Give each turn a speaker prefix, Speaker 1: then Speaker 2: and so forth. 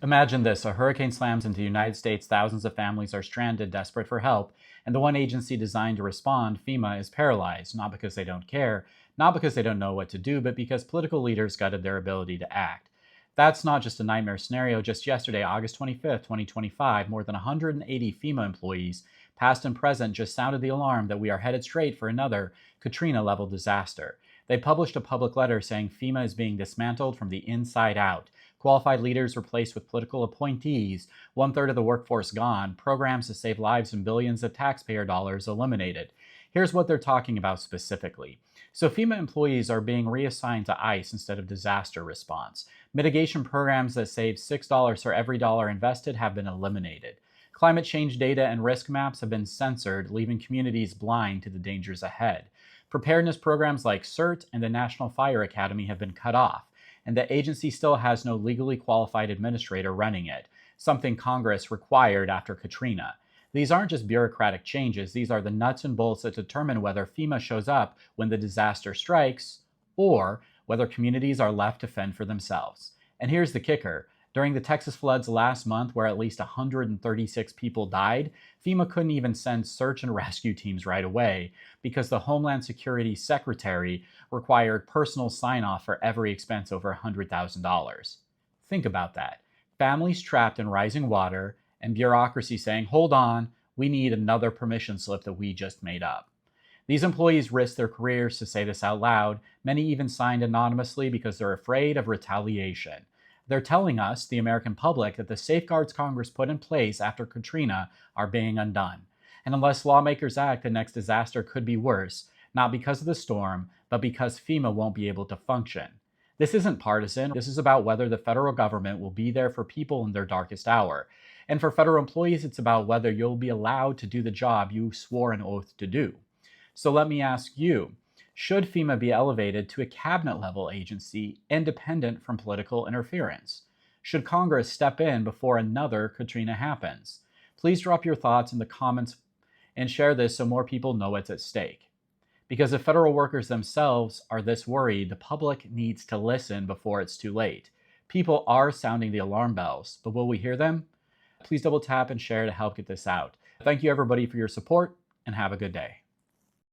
Speaker 1: Imagine this, a hurricane slams into the United States, thousands of families are stranded, desperate for help, and the one agency designed to respond, FEMA, is paralyzed, not because they don't care, not because they don't know what to do, but because political leaders gutted their ability to act. That's not just a nightmare scenario. Just yesterday, August 25th, 2025, more than 180 FEMA employees, past and present, just sounded the alarm that we are headed straight for another Katrina-level disaster. They published a public letter saying FEMA is being dismantled from the inside out. Qualified leaders replaced with political appointees, one-third of the workforce gone, programs to save lives and billions of taxpayer dollars eliminated. Here's what they're talking about specifically. So FEMA employees are being reassigned to ICE instead of disaster response. Mitigation programs that save $6 for every dollar invested have been eliminated. Climate change data and risk maps have been censored, leaving communities blind to the dangers ahead. Preparedness programs like CERT and the National Fire Academy have been cut off, and the agency still has no legally qualified administrator running it, something Congress required after Katrina. These aren't just bureaucratic changes, these are the nuts and bolts that determine whether FEMA shows up when the disaster strikes, or whether communities are left to fend for themselves. And here's the kicker. During the Texas floods last month, where at least 136 people died, FEMA couldn't even send search and rescue teams right away because the Homeland Security Secretary required personal sign-off for every expense over $100,000. Think about that. Families trapped in rising water and bureaucracy saying, hold on, we need another permission slip that we just made up. These employees risked their careers to say this out loud. Many even signed anonymously because they're afraid of retaliation. They're telling us, the American public, that the safeguards Congress put in place after Katrina are being undone. And unless lawmakers act, the next disaster could be worse, not because of the storm, but because FEMA won't be able to function. This isn't partisan. This is about whether the federal government will be there for people in their darkest hour. And for federal employees, it's about whether you'll be allowed to do the job you swore an oath to do. So let me ask you, should FEMA be elevated to a cabinet-level agency independent from political interference? Should Congress step in before another Katrina happens? Please drop your thoughts in the comments and share this so more people know what's at stake. Because if federal workers themselves are this worried, the public needs to listen before it's too late. People are sounding the alarm bells, but will we hear them? Please double tap and share to help get this out. Thank you everybody for your support, and have a good day.